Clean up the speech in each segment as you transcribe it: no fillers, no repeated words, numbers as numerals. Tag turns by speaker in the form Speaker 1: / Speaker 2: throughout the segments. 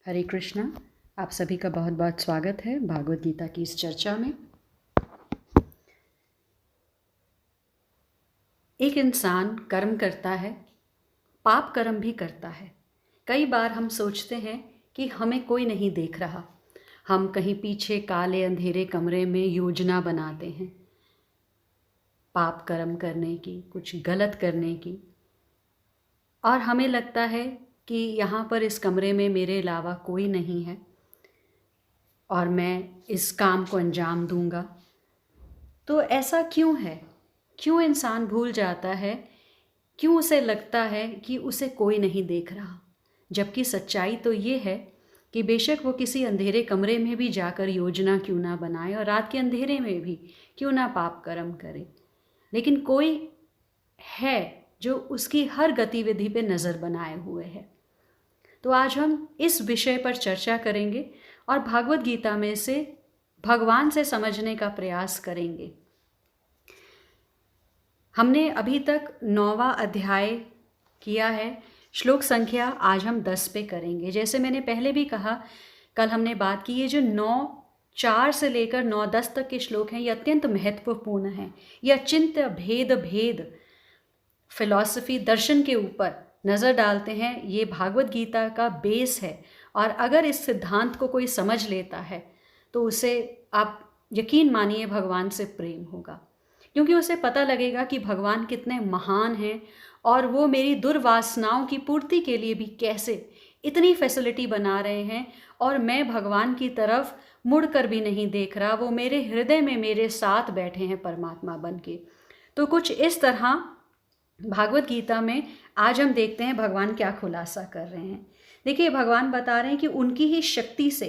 Speaker 1: हरे कृष्णा। आप सभी का बहुत बहुत स्वागत है भागवत गीता की इस चर्चा में। एक इंसान कर्म करता है, पाप कर्म भी करता है। कई बार हम सोचते हैं कि हमें कोई नहीं देख रहा। हम कहीं पीछे काले अंधेरे कमरे में योजना बनाते हैं पाप कर्म करने की, कुछ गलत करने की, और हमें लगता है कि यहाँ पर इस कमरे में मेरे अलावा कोई नहीं है और मैं इस काम को अंजाम दूंगा। तो ऐसा क्यों है? क्यों इंसान भूल जाता है? क्यों उसे लगता है कि उसे कोई नहीं देख रहा? जबकि सच्चाई तो ये है कि बेशक वो किसी अंधेरे कमरे में भी जाकर योजना क्यों ना बनाए और रात के अंधेरे में भी क्यों ना पाप कर्म करे, लेकिन कोई है जो उसकी हर गतिविधि पे नज़र बनाए हुए है। तो आज हम इस विषय पर चर्चा करेंगे और भागवत गीता में से भगवान से समझने का प्रयास करेंगे। हमने अभी तक 9वां अध्याय किया है। श्लोक संख्या आज हम 10 पे करेंगे। जैसे मैंने पहले भी कहा, कल हमने बात की, ये जो 9:4 से लेकर 9:10 तक के श्लोक हैं, ये अत्यंत महत्वपूर्ण हैं। ये अचिंत्य भेद फिलॉसफी, दर्शन के ऊपर नज़र डालते हैं। ये भागवत गीता का बेस है और अगर इस सिद्धांत को कोई समझ लेता है तो उसे, आप यकीन मानिए, भगवान से प्रेम होगा, क्योंकि उसे पता लगेगा कि भगवान कितने महान हैं और वो मेरी दुर्वासनाओं की पूर्ति के लिए भी कैसे इतनी फैसिलिटी बना रहे हैं और मैं भगवान की तरफ मुड़कर भी नहीं देख रहा। वो मेरे हृदय में मेरे साथ बैठे हैं परमात्मा बन के। तो कुछ इस तरह भागवत गीता में आज हम देखते हैं भगवान क्या खुलासा कर रहे हैं। देखिए, भगवान बता रहे हैं कि उनकी ही शक्ति से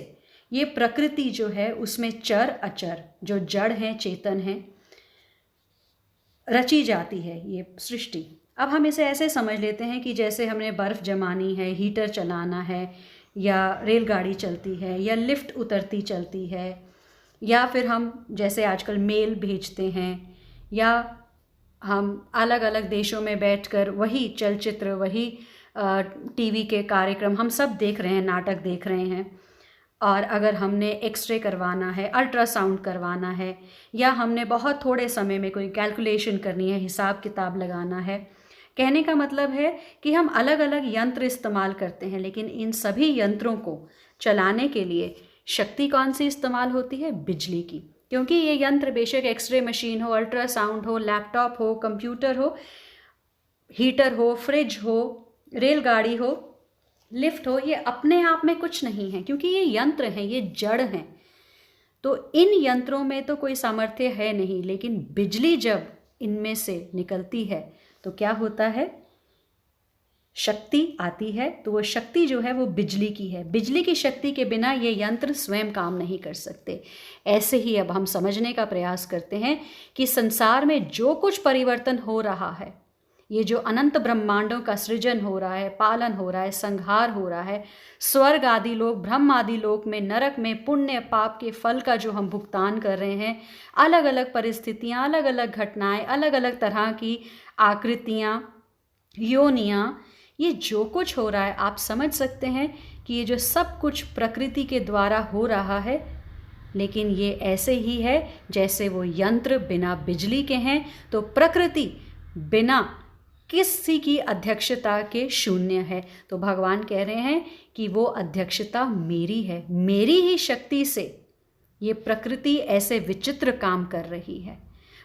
Speaker 1: ये प्रकृति जो है उसमें चर अचर, जो जड़ हैं, चेतन हैं, रची जाती है ये सृष्टि। अब हम इसे ऐसे समझ लेते हैं कि जैसे हमने बर्फ़ जमानी है, हीटर चलाना है, या रेलगाड़ी चलती है, या लिफ्ट उतरती चलती है, या फिर हम जैसे आजकल मेल भेजते हैं, या हम अलग अलग देशों में बैठकर वही चलचित्र, वही टीवी के कार्यक्रम हम सब देख रहे हैं, नाटक देख रहे हैं। और अगर हमने एक्सरे करवाना है, अल्ट्रासाउंड करवाना है, या हमने बहुत थोड़े समय में कोई कैलकुलेशन करनी है, हिसाब किताब लगाना है, कहने का मतलब है कि हम अलग अलग यंत्र इस्तेमाल करते हैं, लेकिन इन सभी यंत्रों को चलाने के लिए शक्ति कौन सी इस्तेमाल होती है? बिजली की। क्योंकि ये यंत्र, बेशक एक्सरे मशीन हो, अल्ट्रासाउंड हो, लैपटॉप हो, कंप्यूटर हो, हीटर हो, फ्रिज हो, रेलगाड़ी हो, लिफ्ट हो, ये अपने आप में कुछ नहीं है, क्योंकि ये यंत्र हैं, ये जड़ हैं। तो इन यंत्रों में तो कोई सामर्थ्य है नहीं, लेकिन बिजली जब इनमें से निकलती है तो क्या होता है? शक्ति आती है। तो वो शक्ति जो है वो बिजली की है। बिजली की शक्ति के बिना ये यंत्र स्वयं काम नहीं कर सकते। ऐसे ही अब हम समझने का प्रयास करते हैं कि संसार में जो कुछ परिवर्तन हो रहा है, ये जो अनंत ब्रह्मांडों का सृजन हो रहा है, पालन हो रहा है, संहार हो रहा है, स्वर्ग आदि लोक, ब्रह्म आदि लोक में, नरक में पुण्य पाप के फल का जो हम भुगतान कर रहे हैं, अलग अलग परिस्थितियाँ, अलग अलग घटनाएं, अलग अलग तरह की आकृतियाँ, योनियाँ, ये जो कुछ हो रहा है, आप समझ सकते हैं कि ये जो सब कुछ प्रकृति के द्वारा हो रहा है। लेकिन ये ऐसे ही है जैसे वो यंत्र बिना बिजली के हैं, तो प्रकृति बिना किसी की अध्यक्षता के शून्य है। तो भगवान कह रहे हैं कि वो अध्यक्षता मेरी है, मेरी ही शक्ति से ये प्रकृति ऐसे विचित्र काम कर रही है।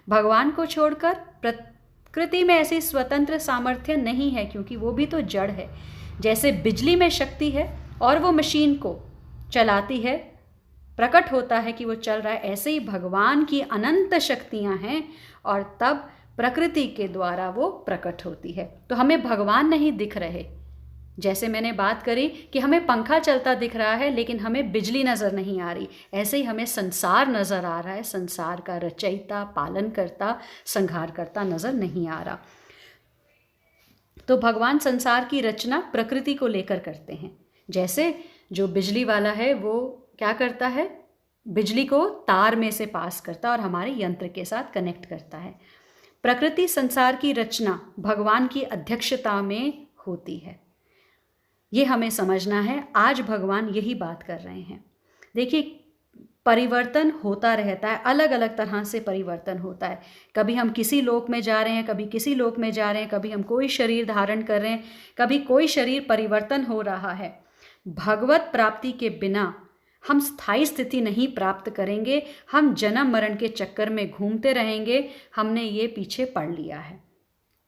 Speaker 1: भगवान को छोड़कर प्रकृति में ऐसी स्वतंत्र सामर्थ्य नहीं है, क्योंकि वो भी तो जड़ है। जैसे बिजली में शक्ति है और वो मशीन को चलाती है, प्रकट होता है कि वो चल रहा है, ऐसे ही भगवान की अनंत शक्तियाँ हैं और तब प्रकृति के द्वारा वो प्रकट होती है। तो हमें भगवान नहीं दिख रहे। जैसे मैंने बात करी कि हमें पंखा चलता दिख रहा है लेकिन हमें बिजली नज़र नहीं आ रही, ऐसे ही हमें संसार नज़र आ रहा है, संसार का रचयिता, पालन करता, संहार करता नज़र नहीं आ रहा। तो भगवान संसार की रचना प्रकृति को लेकर करते हैं। जैसे जो बिजली वाला है वो क्या करता है? बिजली को तार में से पास करता और हमारे यंत्र के साथ कनेक्ट करता है। प्रकृति संसार की रचना भगवान की अध्यक्षता में होती है। ये हमें समझना है। आज भगवान यही बात कर रहे हैं। देखिए, परिवर्तन होता रहता है, अलग अलग तरह से परिवर्तन होता है। कभी हम किसी लोक में जा रहे हैं, कभी किसी लोक में जा रहे हैं, कभी हम कोई शरीर धारण कर रहे हैं, कभी कोई शरीर परिवर्तन हो रहा है। भगवत प्राप्ति के बिना हम स्थायी स्थिति नहीं प्राप्त करेंगे। हम जन्म मरण के चक्कर में घूमते रहेंगे। हमने ये पीछे पढ़ लिया है।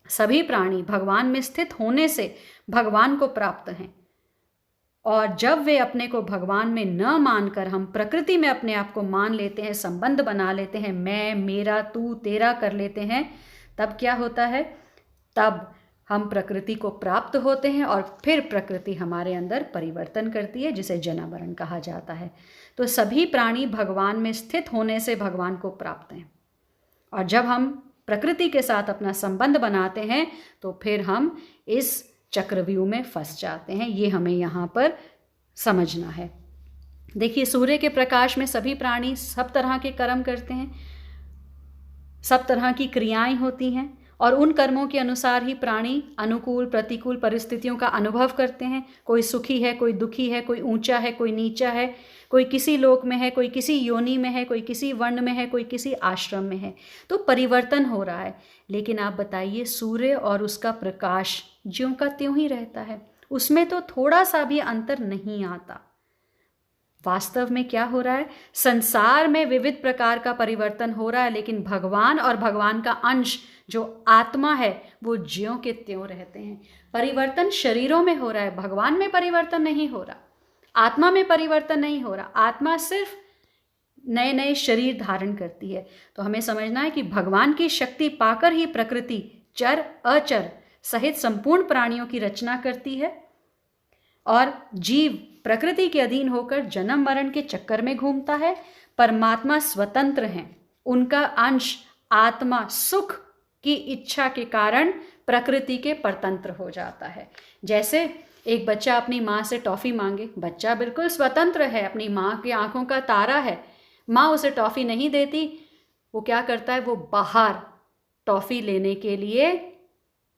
Speaker 1: सभी प्राणी भगवान में स्थित होने से भगवान को प्राप्त हैं, और जब वे अपने को भगवान में न मानकर हम प्रकृति में अपने आप को मान लेते हैं, संबंध बना लेते हैं, मैं, मेरा, तू, तेरा कर लेते हैं, तब क्या होता है? तब हम प्रकृति को प्राप्त होते हैं और फिर प्रकृति हमारे अंदर परिवर्तन करती है, जिसे जन्म मरण कहा जाता है। तो सभी प्राणी भगवान में स्थित होने से भगवान को प्राप्त हैं, और जब हम प्रकृति के साथ अपना संबंध बनाते हैं तो फिर हम इस चक्रव्यूह में फंस जाते हैं। ये हमें यहाँ पर समझना है। देखिए, सूर्य के प्रकाश में सभी प्राणी सब तरह के कर्म करते हैं, सब तरह की क्रियाएं होती हैं, और उन कर्मों के अनुसार ही प्राणी अनुकूल प्रतिकूल परिस्थितियों का अनुभव करते हैं। कोई सुखी है, कोई दुखी है, कोई ऊंचा है, कोई नीचा है, कोई किसी लोक में है, कोई किसी योनि में है, कोई किसी वर्ण में है, कोई किसी आश्रम में है। तो परिवर्तन हो रहा है। लेकिन आप बताइए, सूर्य और उसका प्रकाश ज्यों का त्यों ही रहता है, उसमें तो थोड़ा सा भी अंतर नहीं आता। वास्तव में क्या हो रहा है? संसार में विविध प्रकार का परिवर्तन हो रहा है, लेकिन भगवान और भगवान का अंश जो आत्मा है वो ज्यों के त्यों रहते हैं। परिवर्तन शरीरों में हो रहा है, भगवान में परिवर्तन नहीं हो रहा, आत्मा में परिवर्तन नहीं हो रहा। आत्मा सिर्फ नए नए शरीर धारण करती है। तो हमें समझना है कि भगवान की शक्ति पाकर ही प्रकृति चर अचर सहित संपूर्ण प्राणियों की रचना करती है, और जीव प्रकृति के अधीन होकर जन्म मरण के चक्कर में घूमता है। परमात्मा स्वतंत्र हैं, उनका अंश आत्मा सुख की इच्छा के कारण प्रकृति के परतंत्र हो जाता है। जैसे एक बच्चा अपनी माँ से टॉफ़ी मांगे, बच्चा बिल्कुल स्वतंत्र है, अपनी माँ की आंखों का तारा है, माँ उसे टॉफ़ी नहीं देती, वो क्या करता है? वो बाहर टॉफ़ी लेने के लिए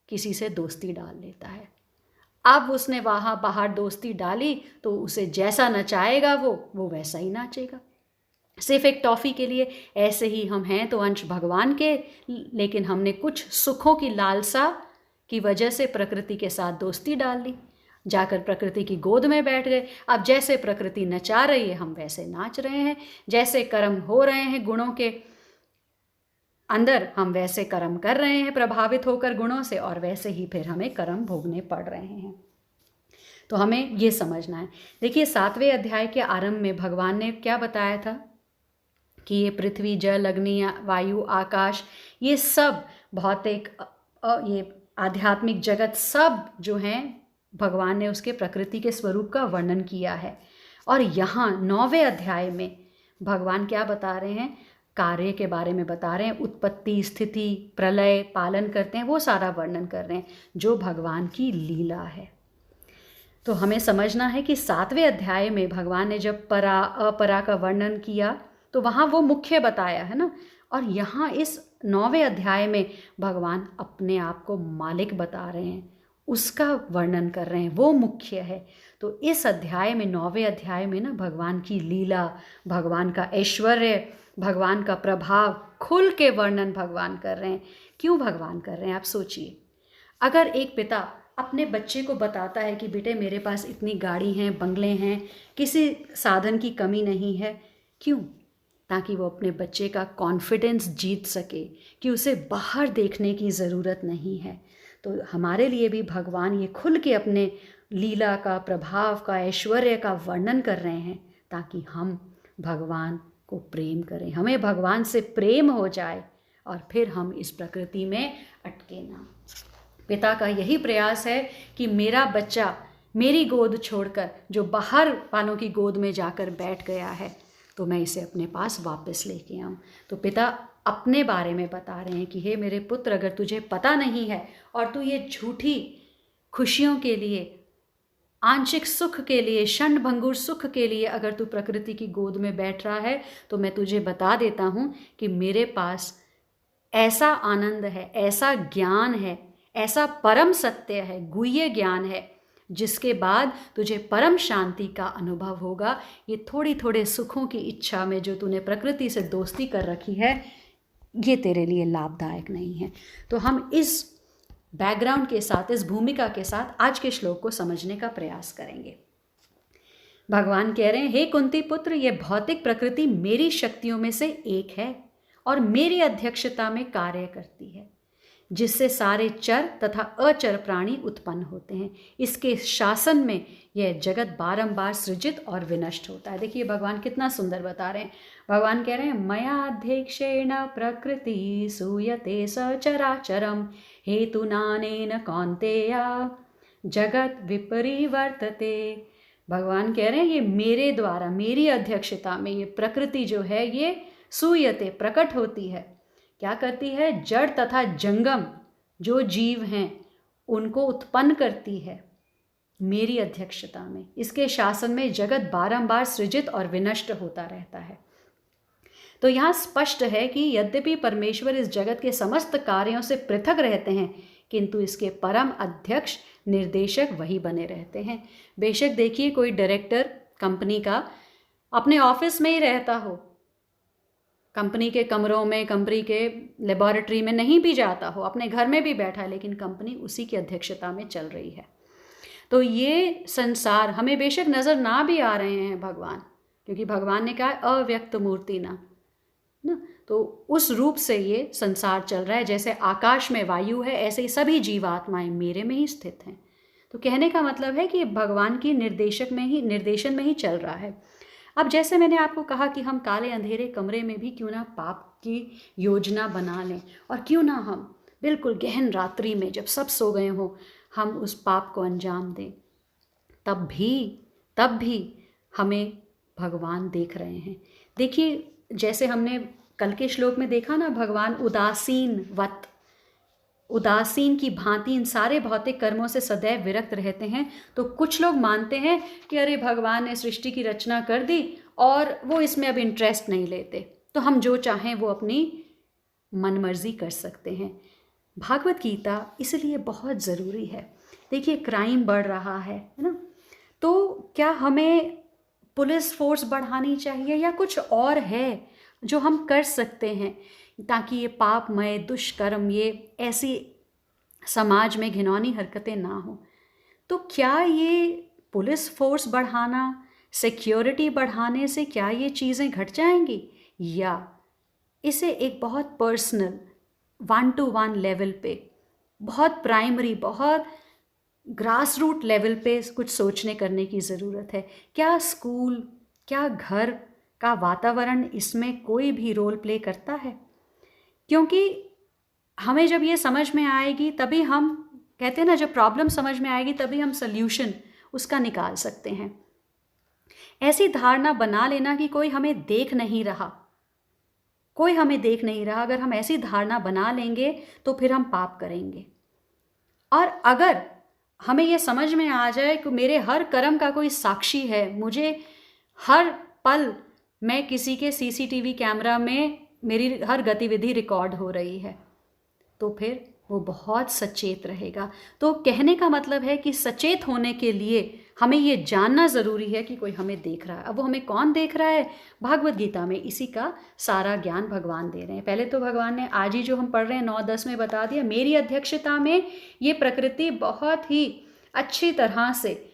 Speaker 1: किसी से दोस्ती डाल लेता है। अब उसने वहाँ बाहर दोस्ती डाली तो उसे जैसा नचाएगा वो वैसा ही नाचेगा, सिर्फ एक टॉफ़ी के लिए। ऐसे ही हम हैं तो अंश भगवान के, लेकिन हमने कुछ सुखों की लालसा की वजह से प्रकृति के साथ दोस्ती डाल ली, जाकर प्रकृति की गोद में बैठ गए। अब जैसे प्रकृति नचा रही है हम वैसे नाच रहे हैं, जैसे कर्म हो रहे हैं गुणों के अंदर हम वैसे कर्म कर रहे हैं प्रभावित होकर गुणों से, और वैसे ही फिर हमें कर्म भोगने पड़ रहे हैं। तो हमें ये समझना है। देखिए, 7वें अध्याय के आरंभ में भगवान ने क्या बताया था कि ये पृथ्वी, जल, अग्नि, वायु, आकाश, ये सब भौतिक, ये आध्यात्मिक जगत सब जो हैं, भगवान ने उसके प्रकृति के स्वरूप का वर्णन किया है। और यहाँ 9वें अध्याय में भगवान क्या बता रहे हैं? कार्य के बारे में बता रहे हैं। उत्पत्ति, स्थिति, प्रलय, पालन करते हैं, वो सारा वर्णन कर रहे हैं, जो भगवान की लीला है। तो हमें समझना है कि 7वें अध्याय में भगवान ने जब परा अपरा का वर्णन किया तो वहाँ वो मुख्य बताया है ना, और यहाँ इस 9वें अध्याय में भगवान अपने आप को मालिक बता रहे हैं, उसका वर्णन कर रहे हैं, वो मुख्य है। तो इस अध्याय में, 9वें अध्याय में ना, भगवान की लीला, भगवान का ऐश्वर्य, भगवान का प्रभाव खुल के वर्णन भगवान कर रहे हैं। क्यों भगवान कर रहे हैं? आप सोचिए, अगर एक पिता अपने बच्चे को बताता है कि बेटे मेरे पास इतनी गाड़ी हैं, बंगले हैं, किसी साधन की कमी नहीं है, क्यों? ताकि वो अपने बच्चे का कॉन्फिडेंस जीत सके कि उसे बाहर देखने की ज़रूरत नहीं है। तो हमारे लिए भी भगवान ये खुल के अपने लीला का, प्रभाव का, ऐश्वर्य का वर्णन कर रहे हैं, ताकि हम भगवान को प्रेम करें, हमें भगवान से प्रेम हो जाए, और फिर हम इस प्रकृति में अटके ना। पिता का यही प्रयास है कि मेरा बच्चा मेरी गोद छोड़कर जो बाहर वालों की गोद में जाकर बैठ गया है, तो मैं इसे अपने पास वापस लेके आऊँ। तो पिता अपने बारे में बता रहे हैं कि हे मेरे पुत्र, अगर तुझे पता नहीं है और तू ये झूठी खुशियों के लिए, आंशिक सुख के लिए, क्षणभंगुर सुख के लिए अगर तू प्रकृति की गोद में बैठ रहा है, तो मैं तुझे बता देता हूँ कि मेरे पास ऐसा आनंद है, ऐसा ज्ञान है, ऐसा परम सत्य है, गुह्य ज्ञान है, जिसके बाद तुझे परम शांति का अनुभव होगा। ये थोड़ी थोड़े सुखों की इच्छा में जो तूने प्रकृति से दोस्ती कर रखी है, ये तेरे लिए लाभदायक नहीं है। तो हम इस बैकग्राउंड के साथ, इस भूमिका के साथ आज के श्लोक को समझने का प्रयास करेंगे। भगवान कह रहे हैं, हे कुंती पुत्र, ये भौतिक प्रकृति मेरी शक्तियों में से एक है और मेरी अध्यक्षता में कार्य करती है, जिससे सारे चर तथा अचर प्राणी उत्पन्न होते हैं। इसके शासन में यह जगत बारंबार सृजित और विनष्ट होता है। देखिए भगवान कितना सुंदर बता रहे हैं। भगवान कह रहे हैं, मयाध्यक्षेण प्रकृति सूयते सचराचरम हेतुनानेन कौन्तेय जगत विपरिवर्तते। भगवान कह रहे हैं, ये मेरे द्वारा, मेरी अध्यक्षता में ये प्रकृति जो है ये सूयते, प्रकट होती है। क्या करती है? जड़ तथा जंगम जो जीव हैं उनको उत्पन्न करती है मेरी अध्यक्षता में। इसके शासन में जगत बारंबार सृजित और विनष्ट होता रहता है। तो यहाँ स्पष्ट है कि यद्यपि परमेश्वर इस जगत के समस्त कार्यों से पृथक रहते हैं, किंतु इसके परम अध्यक्ष निर्देशक वही बने रहते हैं। बेशक देखिए, कोई डायरेक्टर कंपनी का अपने ऑफिस में ही रहता हो, कंपनी के कमरों में, कंपनी के लेबोरेटरी में नहीं भी जाता हो, अपने घर में भी बैठा है, लेकिन कंपनी उसी की अध्यक्षता में चल रही है। तो ये संसार हमें बेशक नज़र ना भी आ रहे हैं भगवान, क्योंकि भगवान ने कहा अव्यक्त मूर्ति ना, तो उस रूप से ये संसार चल रहा है। जैसे आकाश में वायु है, ऐसे ही सभी जीवात्माएं मेरे में ही स्थित हैं। तो कहने का मतलब है कि भगवान की निर्देशन में ही चल रहा है। अब जैसे मैंने आपको कहा कि हम काले अंधेरे कमरे में भी क्यों ना पाप की योजना बना लें, और क्यों ना हम बिल्कुल गहन रात्रि में जब सब सो गए हों हम उस पाप को अंजाम दें, तब भी हमें भगवान देख रहे हैं। देखिए, जैसे हमने कल के श्लोक में देखा ना, भगवान उदासीन की भांति इन सारे भौतिक कर्मों से सदैव विरक्त रहते हैं। तो कुछ लोग मानते हैं कि अरे भगवान ने सृष्टि की रचना कर दी और वो इसमें अब इंटरेस्ट नहीं लेते, तो हम जो चाहें वो अपनी मनमर्जी कर सकते हैं। भागवत गीता इसलिए बहुत ज़रूरी है। देखिए, क्राइम बढ़ रहा है ना, तो क्या हमें पुलिस फोर्स बढ़ानी चाहिए या कुछ और है जो हम कर सकते हैं ताकि ये पापमय दुष्कर्म, ये ऐसी समाज में घिनौनी हरकतें ना हो? तो क्या ये पुलिस फोर्स बढ़ाना, सिक्योरिटी बढ़ाने से क्या ये चीज़ें घट जाएंगी, या इसे एक बहुत पर्सनल 1-to-1 लेवल पे, बहुत प्राइमरी, बहुत ग्रास रूट लेवल पे कुछ सोचने करने की ज़रूरत है? क्या स्कूल, क्या घर का वातावरण इसमें कोई भी रोल प्ले करता है? क्योंकि हमें जब ये समझ में आएगी तभी हम, कहते हैं ना, जब प्रॉब्लम समझ में आएगी तभी हम सल्यूशन उसका निकाल सकते हैं। ऐसी धारणा बना लेना कि कोई हमें देख नहीं रहा, अगर हम ऐसी धारणा बना लेंगे तो फिर हम पाप करेंगे। और अगर हमें ये समझ में आ जाए कि मेरे हर कर्म का कोई साक्षी है, मुझे हर पल मैं किसी के सीसीटीवी कैमरा में मेरी हर गतिविधि रिकॉर्ड हो रही है, तो फिर वो बहुत सचेत रहेगा। तो कहने का मतलब है कि सचेत होने के लिए हमें ये जानना ज़रूरी है कि कोई हमें देख रहा है। अब वो हमें कौन देख रहा है? भागवत गीता में इसी का सारा ज्ञान भगवान दे रहे हैं। पहले तो भगवान ने आज ही जो हम पढ़ रहे हैं 9-10 में बता दिया, मेरी अध्यक्षता में ये प्रकृति बहुत ही अच्छी तरह से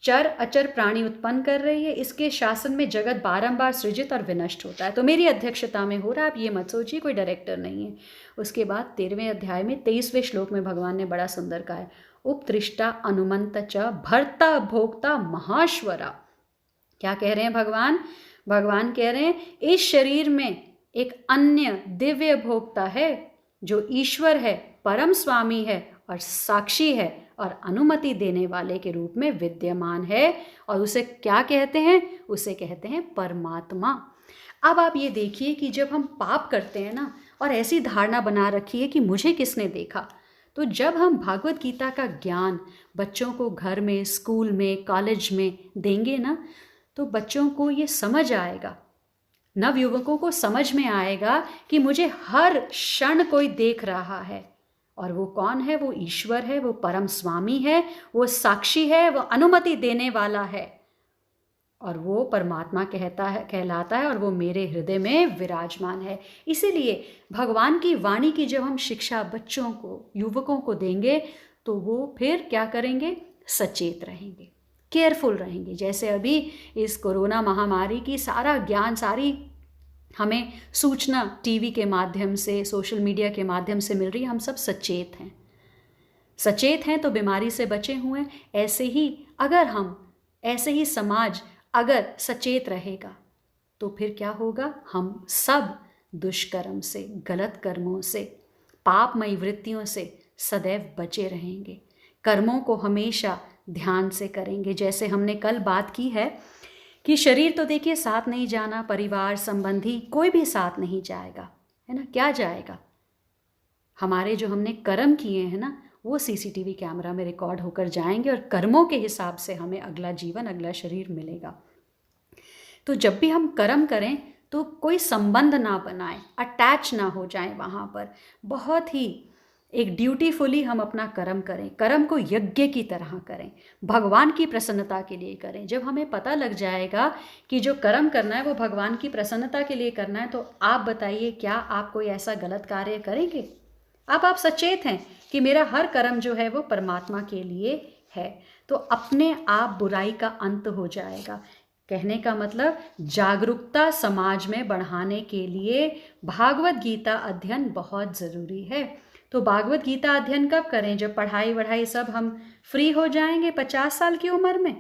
Speaker 1: चर अचर प्राणी उत्पन्न कर रही है। इसके शासन में जगत बारंबार सृजित और विनष्ट होता है। तो मेरी अध्यक्षता में हो रहा है, आप ये मत सोचिए कोई डायरेक्टर नहीं है। उसके बाद 13वें अध्याय में 23वें श्लोक में भगवान ने बड़ा सुंदर कहा है, उपदृष्टा अनुमंत च भर्ता भोक्ता महाश्वरा। क्या कह रहे हैं भगवान? भगवान कह रहे हैं इस शरीर में एक अन्य दिव्य भोक्ता है जो ईश्वर है, परम स्वामी है और साक्षी है और अनुमति देने वाले के रूप में विद्यमान है। और उसे क्या कहते हैं? उसे कहते हैं परमात्मा। अब आप ये देखिए कि जब हम पाप करते हैं ना, और ऐसी धारणा बना रखी है कि मुझे किसने देखा, तो जब हम भागवत गीता का ज्ञान बच्चों को घर में, स्कूल में, कॉलेज में देंगे ना, तो बच्चों को ये समझ आएगा, नवयुवकों को समझ में आएगा कि मुझे हर क्षण कोई देख रहा है और वो कौन है? वो ईश्वर है, वो परम स्वामी है, वो साक्षी है, वो अनुमति देने वाला है, और वो परमात्मा कहलाता है, और वो मेरे हृदय में विराजमान है। इसीलिए भगवान की वाणी की जब हम शिक्षा बच्चों को, युवकों को देंगे, तो वो फिर क्या करेंगे? सचेत रहेंगे, केयरफुल रहेंगे। जैसे अभी इस कोरोना महामारी की सारा ज्ञान, सारी हमें सूचना टीवी के माध्यम से, सोशल मीडिया के माध्यम से मिल रही है, हम सब सचेत हैं। सचेत हैं तो बीमारी से बचे हुए हैं। ऐसे ही समाज अगर सचेत रहेगा तो फिर क्या होगा? हम सब दुष्कर्म से, गलत कर्मों से, पापमयी वृत्तियों से सदैव बचे रहेंगे। कर्मों को हमेशा ध्यान से करेंगे। जैसे हमने कल बात की है कि शरीर तो देखिए साथ नहीं जाना, परिवार संबंधी कोई भी साथ नहीं जाएगा, है ना? क्या जाएगा? हमारे जो हमने कर्म किए हैं ना, वो सीसीटीवी कैमरा में रिकॉर्ड होकर जाएंगे, और कर्मों के हिसाब से हमें अगला जीवन, अगला शरीर मिलेगा। तो जब भी हम कर्म करें तो कोई संबंध ना बनाएं, अटैच ना हो जाएं वहाँ पर। बहुत ही एक ड्यूटीफुली हम अपना कर्म करें, कर्म को यज्ञ की तरह करें, भगवान की प्रसन्नता के लिए करें। जब हमें पता लग जाएगा कि जो कर्म करना है वो भगवान की प्रसन्नता के लिए करना है, तो आप बताइए, क्या आप कोई ऐसा गलत कार्य करेंगे? अब आप सचेत हैं कि मेरा हर कर्म जो है वो परमात्मा के लिए है, तो अपने आप बुराई का अंत हो जाएगा। कहने का मतलब, जागरूकता समाज में बढ़ाने के लिए भागवत गीता अध्ययन बहुत ज़रूरी है। तो भागवत गीता अध्ययन कब करें? जब पढ़ाई वढ़ाई सब हम फ्री हो जाएंगे 50 साल की उम्र में,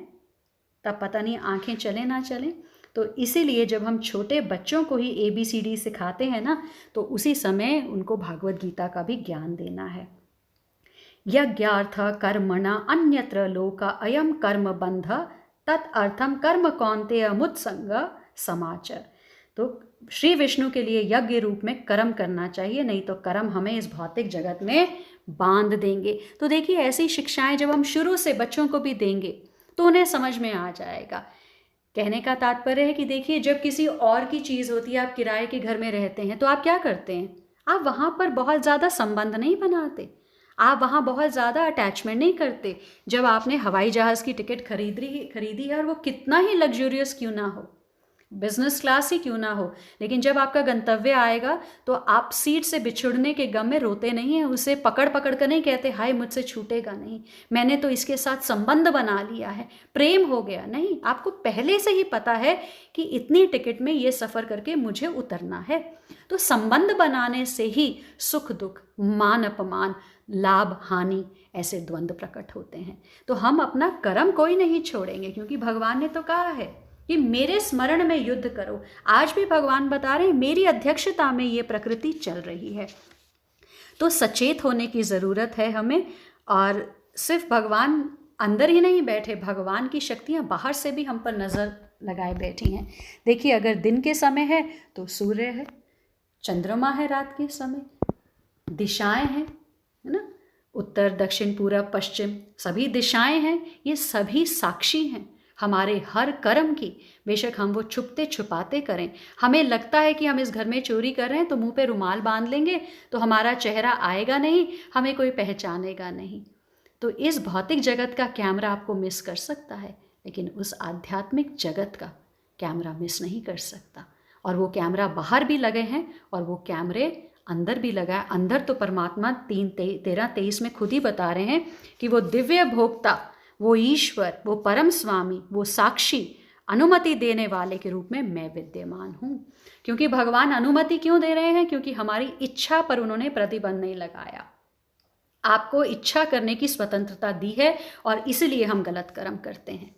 Speaker 1: तब पता नहीं आंखें चले ना चलें। तो इसीलिए जब हम छोटे बच्चों को ही ABCD सिखाते हैं ना, तो उसी समय उनको भागवत गीता का भी ज्ञान देना है। यज्ञार्थ कर्मणा अन्यत्र लोका अयम कर्म बंध तदर्थम कर्म कौन्तेय मुत्संग समाचर। तो श्री विष्णु के लिए यज्ञ रूप में कर्म करना चाहिए, नहीं तो कर्म हमें इस भौतिक जगत में बांध देंगे। तो देखिए, ऐसी शिक्षाएं जब हम शुरू से बच्चों को भी देंगे तो उन्हें समझ में आ जाएगा। कहने का तात्पर्य है कि देखिए, जब किसी और की चीज़ होती है, आप किराए के घर में रहते हैं, तो आप क्या करते हैं? आप वहाँ पर बहुत ज़्यादा संबंध नहीं बनाते, आप वहाँ बहुत ज़्यादा अटैचमेंट नहीं करते। जब आपने हवाई जहाज़ की टिकट खरीदी है, और वो कितना ही लग्जूरियस क्यों ना हो, बिजनेस क्लास ही क्यों ना हो, लेकिन जब आपका गंतव्य आएगा तो आप सीट से बिछुड़ने के गम में रोते नहीं हैं, उसे पकड़ पकड़ कर नहीं कहते हाय मुझसे छूटेगा नहीं, मैंने तो इसके साथ संबंध बना लिया है, प्रेम हो गया। नहीं, आपको पहले से ही पता है कि इतनी टिकट में ये सफ़र करके मुझे उतरना है। तो संबंध बनाने से ही सुख दुख, मान अपमान, लाभ हानि, ऐसे द्वंद्व प्रकट होते हैं। तो हम अपना कर्म कोई नहीं छोड़ेंगे, क्योंकि भगवान ने तो कहा है कि मेरे स्मरण में युद्ध करो। आज भी भगवान बता रहे हैं, मेरी अध्यक्षता में ये प्रकृति चल रही है। तो सचेत होने की ज़रूरत है हमें। और सिर्फ भगवान अंदर ही नहीं बैठे, भगवान की शक्तियाँ बाहर से भी हम पर नज़र लगाए बैठी हैं। देखिए, अगर दिन के समय है तो सूर्य है, चंद्रमा है, रात के समय दिशाएं हैं, है ना, उत्तर दक्षिण पूरब पश्चिम, सभी दिशाएं हैं। ये सभी साक्षी हैं हमारे हर कर्म की। बेशक हम वो छुपते छुपाते करें, हमें लगता है कि हम इस घर में चोरी कर रहे हैं तो मुंह पे रुमाल बांध लेंगे तो हमारा चेहरा आएगा नहीं, हमें कोई पहचानेगा नहीं। तो इस भौतिक जगत का कैमरा आपको मिस कर सकता है, लेकिन उस आध्यात्मिक जगत का कैमरा मिस नहीं कर सकता। और वो कैमरा बाहर भी लगे हैं और वो कैमरे अंदर भी लगा है। अंदर तो परमात्मा 13:23 में खुद ही बता रहे हैं कि वो दिव्य भोक्ता, वो ईश्वर, वो परम स्वामी, वो साक्षी, अनुमति देने वाले के रूप में मैं विद्यमान हूँ। क्योंकि भगवान अनुमति क्यों दे रहे हैं? क्योंकि हमारी इच्छा पर उन्होंने प्रतिबंध नहीं लगाया। आपको इच्छा करने की स्वतंत्रता दी है और इसलिए हम गलत कर्म करते हैं।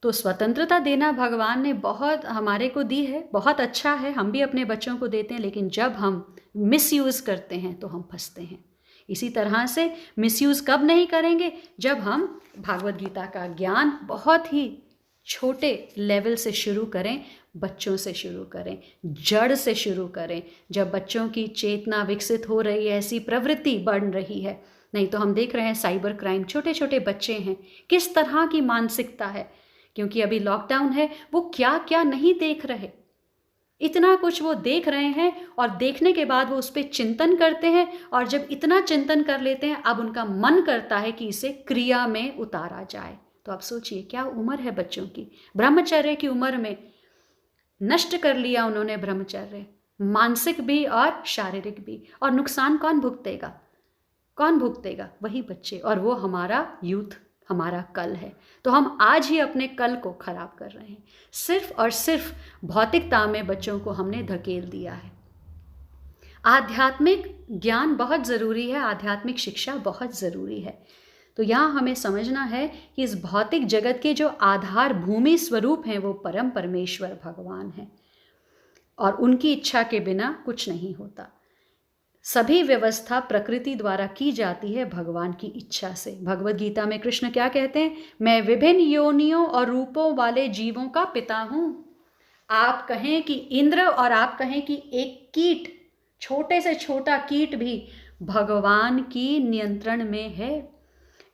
Speaker 1: तो स्वतंत्रता देना भगवान ने बहुत हमारे को दी है, बहुत अच्छा है, हम भी अपने बच्चों को देते हैं। लेकिन जब हम मिसयूज़ करते हैं तो हम फंसते हैं। इसी तरह से मिसयूज़ कब नहीं करेंगे? जब हम भागवत गीता का ज्ञान बहुत ही छोटे लेवल से शुरू करें, बच्चों से शुरू करें, जड़ से शुरू करें। जब बच्चों की चेतना विकसित हो रही है, ऐसी प्रवृत्ति बढ़ रही है। नहीं तो हम देख रहे हैं साइबर क्राइम, छोटे छोटे बच्चे हैं, किस तरह की मानसिकता है। क्योंकि अभी लॉकडाउन है, वो क्या क्या नहीं देख रहे। इतना कुछ वो देख रहे हैं और देखने के बाद वो उस पर चिंतन करते हैं, और जब इतना चिंतन कर लेते हैं अब उनका मन करता है कि इसे क्रिया में उतारा जाए। तो आप सोचिए क्या उम्र है बच्चों की, ब्रह्मचर्य की उम्र में नष्ट कर लिया उन्होंने ब्रह्मचर्य, मानसिक भी और शारीरिक भी। और नुकसान कौन भुगतेगा? कौन भुगतेगा? वही बच्चे, और वो हमारा यूथ, हमारा कल है। तो हम आज ही अपने कल को खराब कर रहे हैं। सिर्फ और सिर्फ भौतिकता में बच्चों को हमने धकेल दिया है। आध्यात्मिक ज्ञान बहुत ज़रूरी है, आध्यात्मिक शिक्षा बहुत ज़रूरी है। तो यहाँ हमें समझना है कि इस भौतिक जगत के जो आधार भूमि स्वरूप हैं वो परम परमेश्वर भगवान हैं, और उनकी इच्छा के बिना कुछ नहीं होता। सभी व्यवस्था प्रकृति द्वारा की जाती है भगवान की इच्छा से। भगवद गीता में कृष्ण क्या कहते हैं? मैं विभिन्न योनियों और रूपों वाले जीवों का पिता हूँ। आप कहें कि इंद्र और आप कहें कि एक कीट, छोटे से छोटा कीट भी भगवान की नियंत्रण में है।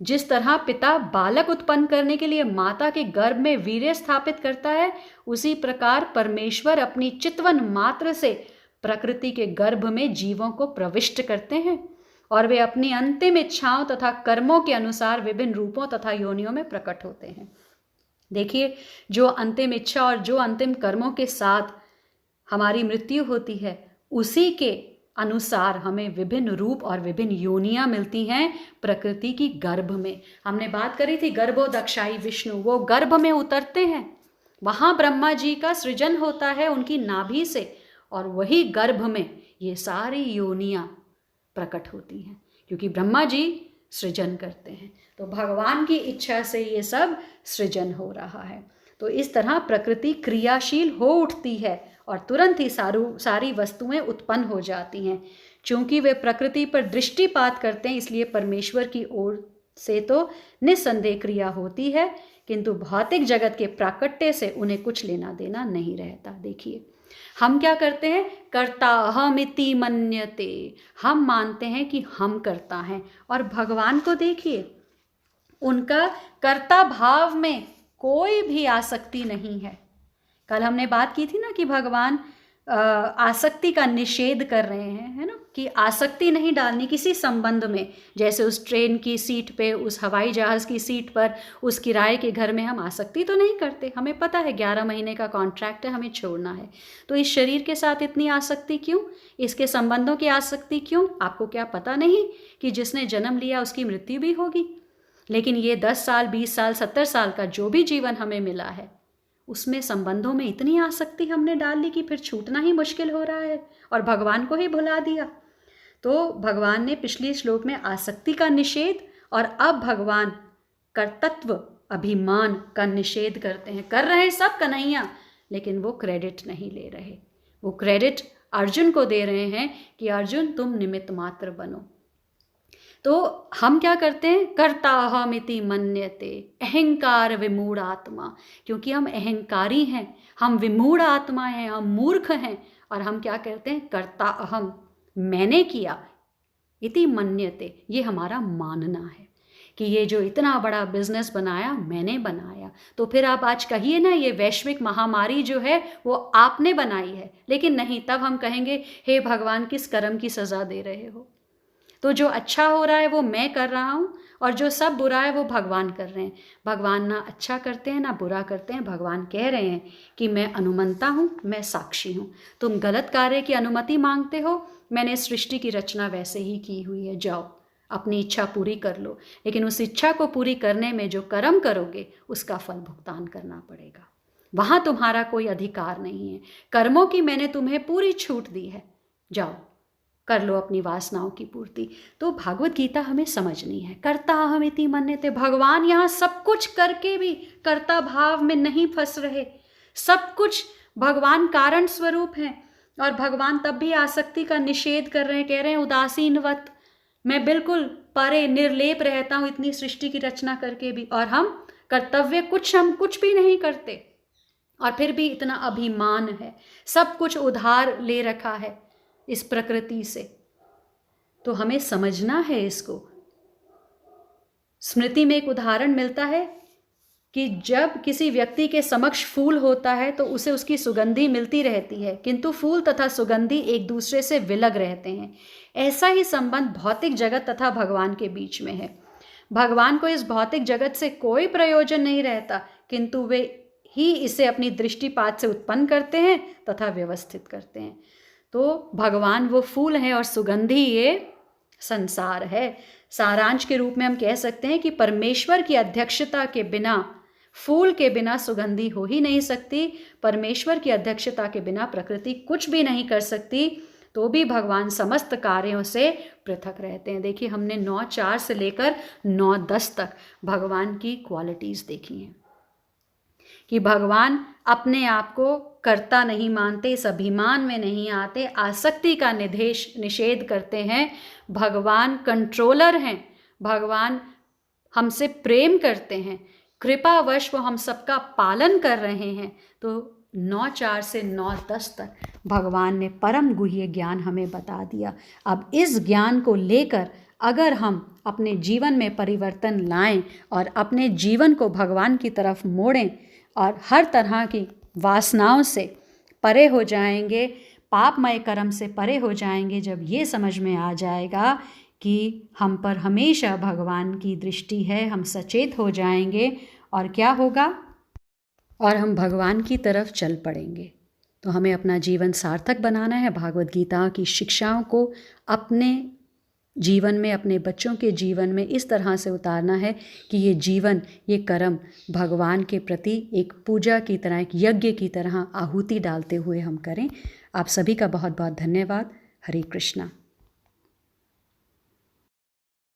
Speaker 1: जिस तरह पिता बालक उत्पन्न करने के लिए माता के गर्भ में वीर्य स्थापित करता है, उसी प्रकार परमेश्वर अपनी चितवन मात्र से प्रकृति के गर्भ में जीवों को प्रविष्ट करते हैं, और वे अपनी अंतिम इच्छाओं तथा कर्मों के अनुसार विभिन्न रूपों तथा योनियों में प्रकट होते हैं। देखिए, जो अंतिम इच्छा और जो अंतिम कर्मों के साथ हमारी मृत्यु होती है, उसी के अनुसार हमें विभिन्न रूप और विभिन्न योनियां मिलती हैं प्रकृति की गर्भ में। हमने बात करी थी गर्भोदक्षाई विष्णु, वो गर्भ में उतरते हैं, वहाँ ब्रह्मा जी का सृजन होता है उनकी नाभि से, और वही गर्भ में ये सारी योनियां प्रकट होती हैं, क्योंकि ब्रह्मा जी सृजन करते हैं। तो भगवान की इच्छा से ये सब सृजन हो रहा है। तो इस तरह प्रकृति क्रियाशील हो उठती है और तुरंत ही सारी वस्तुएं उत्पन्न हो जाती हैं। चूंकि वे प्रकृति पर दृष्टिपात करते हैं, इसलिए परमेश्वर की ओर से तो निस्संदेह क्रिया होती है, किंतु भौतिक जगत के प्राकट्य से उन्हें कुछ लेना देना नहीं रहता। देखिए, हम क्या करते हैं? कर्ता अहमिति मन्यते, हम मानते हैं कि हम करता हैं। और भगवान को देखिए, उनका कर्ता भाव में कोई भी आसक्ति नहीं है। कल हमने बात की थी ना कि भगवान आसक्ति का निषेध कर रहे हैं, है ना, कि आसक्ति नहीं डालनी किसी संबंध में। जैसे उस ट्रेन की सीट पे, उस हवाई जहाज़ की सीट पर, उस किराए के घर में हम आसक्ति तो नहीं करते। हमें पता है 11 महीने का कॉन्ट्रैक्ट है, हमें छोड़ना है। तो इस शरीर के साथ इतनी आसक्ति क्यों? इसके संबंधों की आसक्ति क्यों? आपको क्या पता नहीं कि जिसने जन्म लिया उसकी मृत्यु भी होगी? लेकिन ये 10 साल, 20 साल, 70 साल का जो भी जीवन हमें मिला है, उसमें संबंधों में इतनी आसक्ति हमने डाल ली कि फिर छूटना ही मुश्किल हो रहा है, और भगवान को ही भुला दिया। तो भगवान ने पिछले श्लोक में आसक्ति का निषेध, और अब भगवान कर्तृत्व अभिमान का निषेध करते हैं। कर रहे हैं सब कन्हैया, लेकिन वो क्रेडिट नहीं ले रहे। वो क्रेडिट अर्जुन को दे रहे हैं कि अर्जुन तुम निमित्त मात्र बनो। तो हम क्या करते हैं? कर्ता अहमिति मन्यते, अहंकार विमूढ़ आत्मा। क्योंकि हम अहंकारी हैं, हम विमूढ़ आत्मा हैं, हम मूर्ख हैं, और हम क्या करते हैं? कर्ता अहम, मैंने किया, इति मन्यते, ये हमारा मानना है कि ये जो इतना बड़ा बिजनेस बनाया मैंने बनाया। तो फिर आप आज कहिए ना, ये वैश्विक महामारी जो है वो आपने बनाई है। लेकिन नहीं, तब हम कहेंगे हे भगवान किस कर्म की सज़ा दे रहे हो। तो जो अच्छा हो रहा है वो मैं कर रहा हूँ, और जो सब बुरा है वो भगवान कर रहे हैं। भगवान ना अच्छा करते हैं ना बुरा करते हैं। भगवान कह रहे हैं कि मैं अनुमंता हूँ, मैं साक्षी हूँ। तुम गलत कार्य की अनुमति मांगते हो, मैंने सृष्टि की रचना वैसे ही की हुई है, जाओ अपनी इच्छा पूरी कर लो। लेकिन उस इच्छा को पूरी करने में जो कर्म करोगे उसका फल भुगतान करना पड़ेगा। वहाँ तुम्हारा कोई अधिकार नहीं है। कर्मों की मैंने तुम्हें पूरी छूट दी है, जाओ कर लो अपनी वासनाओं की पूर्ति। तो भागवत गीता हमें समझनी है। कर्ता अहमिति मन्यते, भगवान यहाँ सब कुछ करके भी कर्ता भाव में नहीं फंस रहे। सब कुछ भगवान कारण स्वरूप हैं, और भगवान तब भी आसक्ति का निषेध कर रहे हैं। कह रहे हैं उदासीनवत, मैं बिल्कुल परे निर्लेप रहता हूँ इतनी सृष्टि की रचना करके भी, और हम कुछ भी नहीं करते, और फिर भी इतना अभिमान है। सब कुछ उधार ले रखा है इस प्रकृति से। तो हमें समझना है इसको। स्मृति में एक उदाहरण मिलता है कि जब किसी व्यक्ति के समक्ष फूल होता है तो उसे उसकी सुगंधी मिलती रहती है, किंतु फूल तथा सुगंधी एक दूसरे से विलग रहते हैं। ऐसा ही संबंध भौतिक जगत तथा भगवान के बीच में है। भगवान को इस भौतिक जगत से कोई प्रयोजन नहीं रहता, किंतु वे ही इसे अपनी दृष्टिपात से उत्पन्न करते हैं तथा व्यवस्थित करते हैं। तो भगवान वो फूल हैं और सुगंधी ये संसार है। सारांश के रूप में हम कह सकते हैं कि परमेश्वर की अध्यक्षता के बिना, फूल के बिना सुगंधी हो ही नहीं सकती। परमेश्वर की अध्यक्षता के बिना प्रकृति कुछ भी नहीं कर सकती, तो भी भगवान समस्त कार्यों से पृथक रहते हैं। देखिए, हमने 9:4 से लेकर 9:10 तक भगवान की क्वालिटीज़ देखी हैं कि भगवान अपने आप को कर्ता नहीं मानते, इस अभिमान में नहीं आते, आसक्ति का निषेध करते हैं। भगवान कंट्रोलर हैं, भगवान हमसे प्रेम करते हैं, कृपावश वो हम सबका पालन कर रहे हैं। तो 9:4 से 9:10 तक भगवान ने परम गुह्य ज्ञान हमें बता दिया। अब इस ज्ञान को लेकर अगर हम अपने जीवन में परिवर्तन लाएं और अपने जीवन को भगवान की तरफ मोड़ें और हर तरह की वासनाओं से परे हो जाएंगे, पापमय कर्म से परे हो जाएंगे, जब ये समझ में आ जाएगा कि हम पर हमेशा भगवान की दृष्टि है, हम सचेत हो जाएंगे और क्या होगा, और हम भगवान की तरफ चल पड़ेंगे। तो हमें अपना जीवन सार्थक बनाना है, भागवत गीता की शिक्षाओं को अपने जीवन में, अपने बच्चों के जीवन में इस तरह से उतारना है कि ये जीवन, ये कर्म भगवान के प्रति एक पूजा की तरह, एक यज्ञ की तरह आहुति डालते हुए हम करें। आप सभी का बहुत बहुत धन्यवाद। हरे कृष्णा।